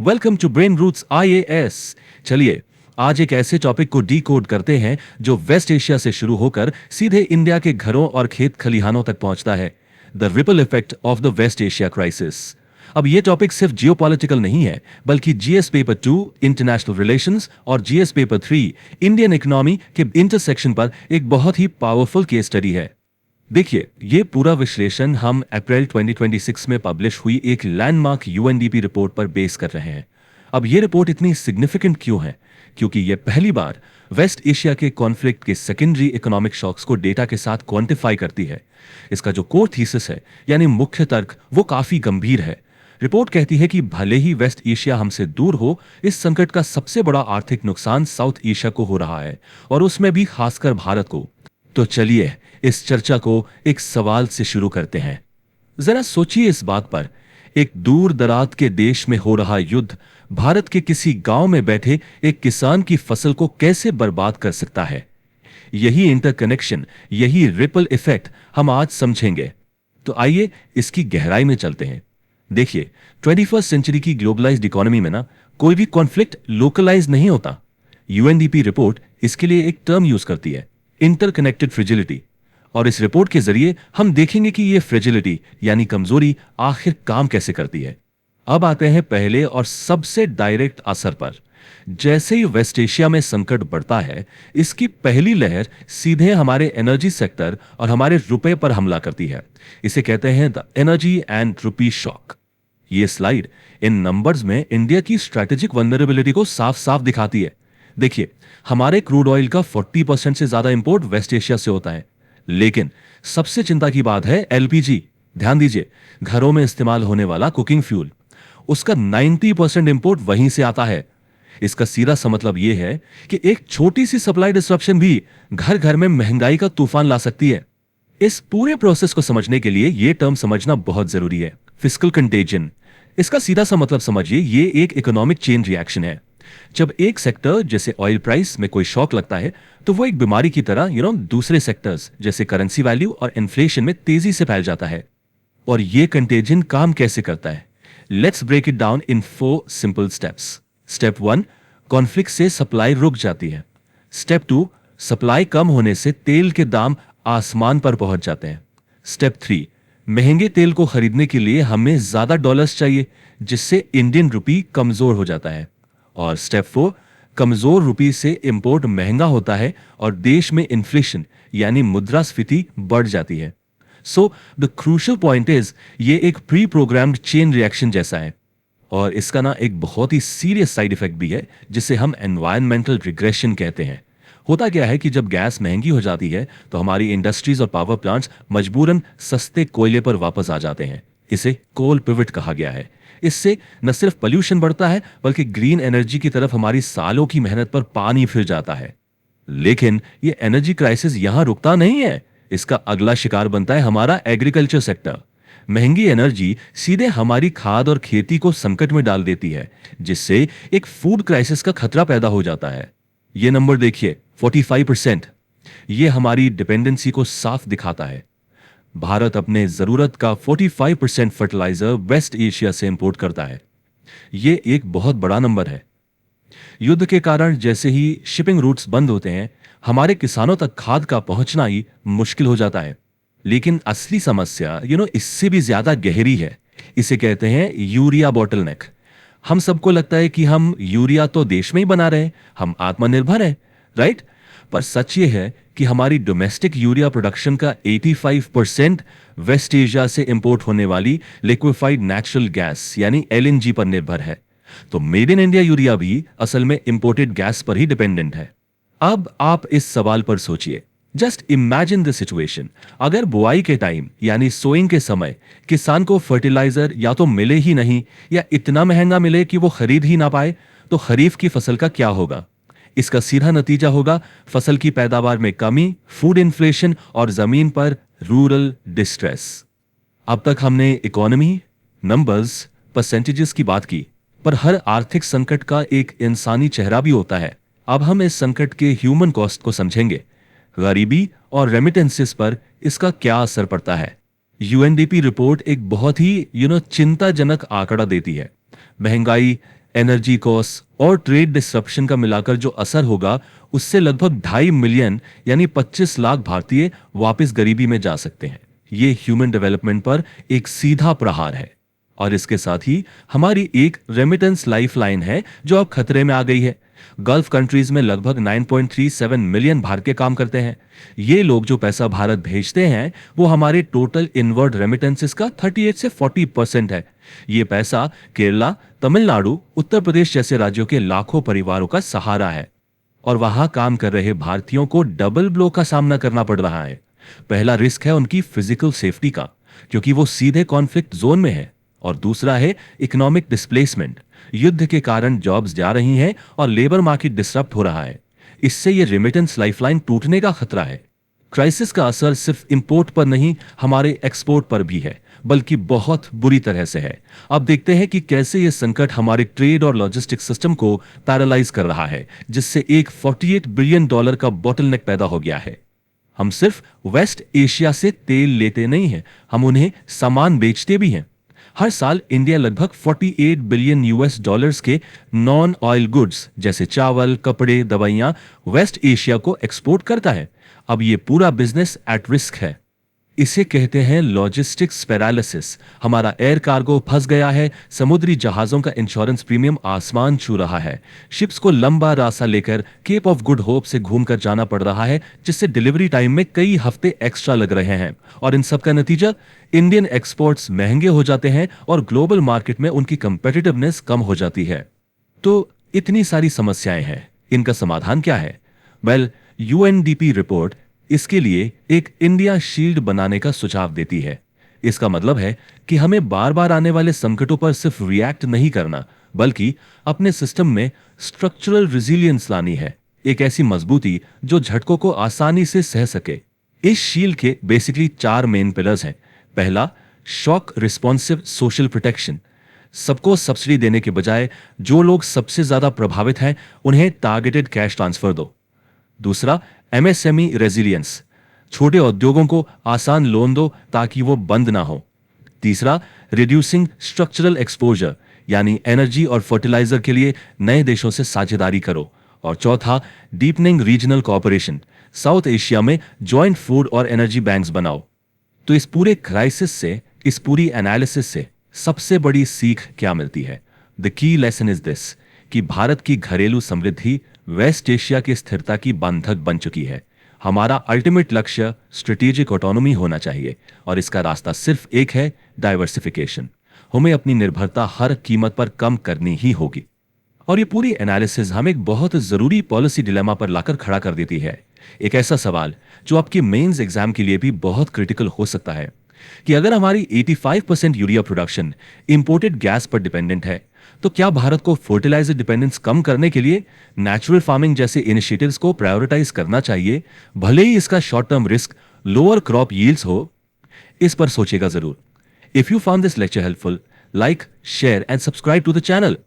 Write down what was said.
Welcome to Brain Roots IAS. चलिए आज एक ऐसे टॉपिक को डीकोड करते हैं जो वेस्ट एशिया से शुरू होकर सीधे इंडिया के घरों और खेत खलिहानों तक पहुंचता है। The ripple effect of the West Asia crisis. अब ये टॉपिक सिर्फ जियोपॉलिटिकल नहीं है, बल्कि जीएस पेपर 2 इंटरनेशनल रिलेशंस और जीएस पेपर 3 इंडियन इकोनॉमी के इंटरसेक्शन पर एक बहुत ही पावरफुल केस स्टडी है। देखिए, ये पूरा विश्लेषण हम अप्रैल 2026 में पब्लिश हुई एक लैंडमार्क यूएनडीपी रिपोर्ट पर बेस कर रहे हैं। अब ये रिपोर्ट इतनी सिग्निफिकेंट क्यों है? क्योंकि ये पहली बार वेस्ट एशिया के कॉन्फ्लिक्ट के सेकेंडरी इकोनॉमिक शॉक्स को डेटा के साथ क्वांटिफाई करती है। इसका जो कोर थीसिस है, यानी मुख्य तर्क, वो काफी गंभीर है। रिपोर्ट कहती है कि भले ही वेस्ट एशिया हमसे दूर हो, इस संकट का सबसे बड़ा आर्थिक नुकसान साउथ एशिया को हो रहा है, और उसमें भी खासकर भारत को। तो चलिए इस चर्चा को एक सवाल से शुरू करते हैं। जरा सोचिए इस बात पर, एक दूर दराज के देश में हो रहा युद्ध भारत के किसी गांव में बैठे एक किसान की फसल को कैसे बर्बाद कर सकता है। यही इंटरकनेक्शन, यही रिपल इफेक्ट हम आज समझेंगे। तो आइए इसकी गहराई में चलते हैं। देखिए, 21st सेंचुरी की ग्लोबलाइज्ड इकोनॉमी में ना कोई भी कॉन्फ्लिक्ट लोकलाइज नहीं होता। यूएनडीपी रिपोर्ट इसके लिए एक टर्म यूज करती है, इंटरकनेक्टेड फ्रेजिलिटी। और इस रिपोर्ट के जरिए हम देखेंगे कि यह फ्रेजिलिटी यानी कमजोरी आखिर काम कैसे करती है। अब आते हैं पहले और सबसे डायरेक्ट असर पर। जैसे ही वेस्ट एशिया में संकट बढ़ता है, इसकी पहली लहर सीधे हमारे एनर्जी सेक्टर और हमारे रुपए पर हमला करती है। इसे कहते हैं the energy and rupee shock. ये स्लाइड इन नंबर्स में इंडिया की स्ट्रैटेजिक वल्नरेबिलिटी को साफ साफ दिखाती है। देखिए, हमारे क्रूड ऑयल का 40% से ज्यादा इंपोर्ट वेस्ट एशिया से होता है, लेकिन सबसे चिंता की बात है एलपीजी। ध्यान दीजिए, घरों में इस्तेमाल होने वाला कुकिंग फ्यूल, उसका 90% इंपोर्ट वहीं से आता है। इसका सीधा सा मतलब यह है कि एक छोटी सी सप्लाई डिस्ट्रप्शन भी घर घर में महंगाई का तूफान ला सकती है। इस पूरे प्रोसेस को समझने के लिए यह टर्म समझना बहुत जरूरी है, फिस्कल कंटेजन। इसका सीधा सा मतलब समझिए, यह एक इकोनॉमिक चेन रिएक्शन है। जब एक सेक्टर जैसे ऑयल प्राइस में कोई शॉक लगता है, तो वो एक बीमारी की तरह दूसरे सेक्टर्स जैसे करेंसी वैल्यू और इन्फ्लेशन में तेजी से फैल जाता है। और ये कंटेजन काम कैसे करता है? Let's break it down in 4 simple steps. Step 1, conflict से सप्लाई रुक जाती है। स्टेप 2, सप्लाई कम होने से तेल के दाम आसमान पर पहुंच जाते हैं। स्टेप 3, महंगे तेल को खरीदने के लिए हमें ज्यादा डॉलर्स चाहिए, जिससे इंडियन रुपी कमजोर हो जाता है। और स्टेप 4, कमजोर रुपी से इंपोर्ट महंगा होता है और देश में इन्फ्लेशन यानी मुद्रास्फीति बढ़ जाती है। So the crucial point is, ये एक प्री प्रोग्राम्ड चेन रिएक्शन जैसा है। और इसका ना एक बहुत ही सीरियस साइड इफेक्ट भी है, जिसे हम एनवायरमेंटल रिग्रेशन कहते हैं। होता क्या है कि जब गैस महंगी हो जाती है, तो हमारी इंडस्ट्रीज और पावर प्लांट्स मजबूरन सस्ते कोयले पर वापस आ जाते हैं। इसे कोल पिवट कहा गया है। इससे न सिर्फ पोल्यूशन बढ़ता है, बल्कि ग्रीन एनर्जी की तरफ हमारी सालों की मेहनत पर पानी फिर जाता है। लेकिन ये एनर्जी क्राइसिस यहां रुकता नहीं है। इसका अगला शिकार बनता है हमारा एग्रीकल्चर सेक्टर। महंगी एनर्जी सीधे हमारी खाद और खेती को संकट में डाल देती है, जिससे एक फूड क्राइसिस का खतरा पैदा हो जाता है। ये नंबर देखिए, 45%। ये हमारी डिपेंडेंसी को साफ दिखाता है। भारत अपने जरूरत का 45% फर्टिलाइजर वेस्ट एशिया से इंपोर्ट करता है। यह एक बहुत बड़ा नंबर है। युद्ध के कारण जैसे ही शिपिंग रूट्स बंद होते हैं, हमारे किसानों तक खाद का पहुंचना ही मुश्किल हो जाता है। लेकिन असली समस्या इससे भी ज्यादा गहरी है। इसे कहते हैं यूरिया बॉटलनेक। हम सबको लगता है कि हम यूरिया तो देश में ही बना रहे हैं, हम आत्मनिर्भर हैं, राइट? पर सच ये है कि हमारी डोमेस्टिक यूरिया प्रोडक्शन का 85% वेस्ट एशिया से इंपोर्ट होने वाली लिक्विफाइड नेचुरल गैस यानी एलएनजी पर निर्भर है। तो मेड इन इंडिया यूरिया भी असल में इंपोर्टेड गैस पर ही डिपेंडेंट है। अब आप इस सवाल पर सोचिए, जस्ट इमेजिन द सिचुएशन। अगर बुआई के टाइम यानी सोइंग के समय किसान को फर्टिलाइजर या तो मिले ही नहीं, या इतना महंगा मिले कि वो खरीद ही ना पाए, तो खरीफ की फसल का क्या होगा? इसका सीधा नतीजा होगा फसल की पैदावार में कमी, फूड इन्फ्लेशन और जमीन पर रूरल डिस्ट्रेस। अब तक हमने इकोनॉमी, नंबर्स, परसेंटेजेस की बात की, पर हर आर्थिक संकट का एक इंसानी चेहरा भी होता है। अब हम इस संकट के ह्यूमन कॉस्ट को समझेंगे। गरीबी और रेमिटेंसेस पर इसका क्या असर पड़ता है। यूएनडीपी रिपोर्ट एक बहुत ही चिंताजनक आंकड़ा देती है। महंगाई एनर्जी कॉस्ट और ट्रेड डिसरप्शन का मिलाकर जो असर होगा, उससे लगभग 2.5 मिलियन यानी 25 लाख भारतीय वापस गरीबी में जा सकते हैं। ये ह्यूमन डेवलपमेंट पर एक सीधा प्रहार है। और इसके साथ ही हमारी एक रेमिटेंस लाइफलाइन है जो अब खतरे में आ गई है। गल्फ कंट्रीज में लगभग 9.37 मिलियन भारतीय काम करते हैं। ये लोग जो पैसा भारत भेजते हैं वो हमारे टोटल इनवर्ड रेमिटेंसेस का 38 से 40% है। ये पैसा केरला, तमिलनाडु, उत्तर प्रदेश जैसे राज्यों के लाखों परिवारों का सहारा है। और वहां काम कर रहे भारतीयों को डबल ब्लो का सामना करना पड़ रहा है। पहला रिस्क है उनकी फिजिकल सेफ्टी का, क्योंकि वो सीधे कॉन्फ्लिक्ट जोन में है। और दूसरा है इकोनॉमिक डिस्प्लेसमेंट, युद्ध के कारण जॉब्स जा रही हैं और लेबर मार्केट डिसरप्ट हो रहा है। इससे ये रेमिटेंस लाइफलाइन टूटने का खतरा है। क्राइसिस का असर सिर्फ इंपोर्ट पर नहीं, हमारे एक्सपोर्ट पर भी है, बल्कि बहुत बुरी तरह से है। अब देखते हैं कि कैसे ये संकट हमारे ट्रेड और लॉजिस्टिक्स सिस्टम को पैरालाइज कर रहा है, जिससे एक $48 बिलियन का बॉटलनेक पैदा हो गया है। हम सिर्फ वेस्ट एशिया से तेल लेते नहीं हैं, हम उन्हें सामान बेचते भी हैं। हर साल इंडिया लगभग $48 बिलियन के नॉन ऑयल गुड्स जैसे चावल, कपड़े, दवाइयां वेस्ट एशिया को एक्सपोर्ट करता है। अब ये पूरा बिजनेस एट रिस्क है। इसे कहते हैं लॉजिस्टिक्स पैरालिसिस। हमारा एयर कार्गो फंस गया है, समुद्री जहाजों का इंश्योरेंस प्रीमियम आसमान छू रहा है, शिप्स को लंबा रास्ता लेकर केप ऑफ गुड होप से घूमकर जाना पड़ रहा है, जिससे डिलीवरी टाइम में कई हफ्ते एक्स्ट्रा लग रहे हैं। और इन सब का नतीजा, इंडियन एक्सपोर्ट्स महंगे हो जाते हैं और ग्लोबल मार्केट में उनकी कंपेटिटिवनेस कम हो जाती है। तो इतनी सारी समस्याएं हैं, इनका समाधान क्या है? वेल, यूएनडीपी रिपोर्ट इसके लिए एक इंडिया शील्ड बनाने का सुझाव देती है। इसका मतलब है कि हमें बार बार आने वाले संकटों पर सिर्फ रिएक्ट नहीं करना, बल्कि अपने सिस्टम में स्ट्रक्चरल रिजिलियंस लानी है, एक ऐसी मजबूती जो झटकों को आसानी से सह सके। इस शील्ड के बेसिकली 4 मेन पिलर्स हैं। पहला, शॉक रिस्पॉन्सिव सोशल प्रोटेक्शन। सबको सब्सिडी देने के बजाय जो लोग सबसे ज्यादा प्रभावित हैं उन्हें टारगेटेड कैश ट्रांसफर दो। दूसरा, एमएसएमई रेजिलियंस। छोटे उद्योगों को आसान लोन दो ताकि वो बंद ना हो। तीसरा, रिड्यूसिंग स्ट्रक्चरल एक्सपोजर, यानी एनर्जी और फर्टिलाइजर के लिए नए देशों से साझेदारी करो। और चौथा, deepening regional cooperation. South Asia में जॉइंट फूड और एनर्जी बैंक्स बनाओ। तो इस पूरे क्राइसिस से, इस पूरी एनालिसिस से सबसे बड़ी सीख क्या मिलती है? The key lesson is this, कि भारत की घरेलू समृद्धि वेस्ट एशिया की स्थिरता की बंधक बन चुकी है। हमारा अल्टीमेट लक्ष्य स्ट्रेटेजिक ऑटोनॉमी होना चाहिए, और इसका रास्ता सिर्फ एक है, डाइवर्सिफिकेशन। हमें अपनी निर्भरता हर कीमत पर कम करनी ही होगी। और ये पूरी एनालिसिस हमें एक बहुत जरूरी पॉलिसी डिलेमा पर लाकर खड़ा कर देती है। एक ऐसा सवाल जो आपके मेंस एग्जाम के लिए भी बहुत क्रिटिकल हो सकता है, कि अगर हमारी 85% यूरिया प्रोडक्शन इंपोर्टेड गैस पर डिपेंडेंट है, तो क्या भारत को फर्टिलाइजर डिपेंडेंस कम करने के लिए नेचुरल फार्मिंग जैसे इनिशिएटिव्स को प्रायोरिटाइज करना चाहिए, भले ही इसका short term risk lower crop yields हो? इस पर सोचिएगा जरूर। If you found this lecture helpful, like, share and subscribe to the channel.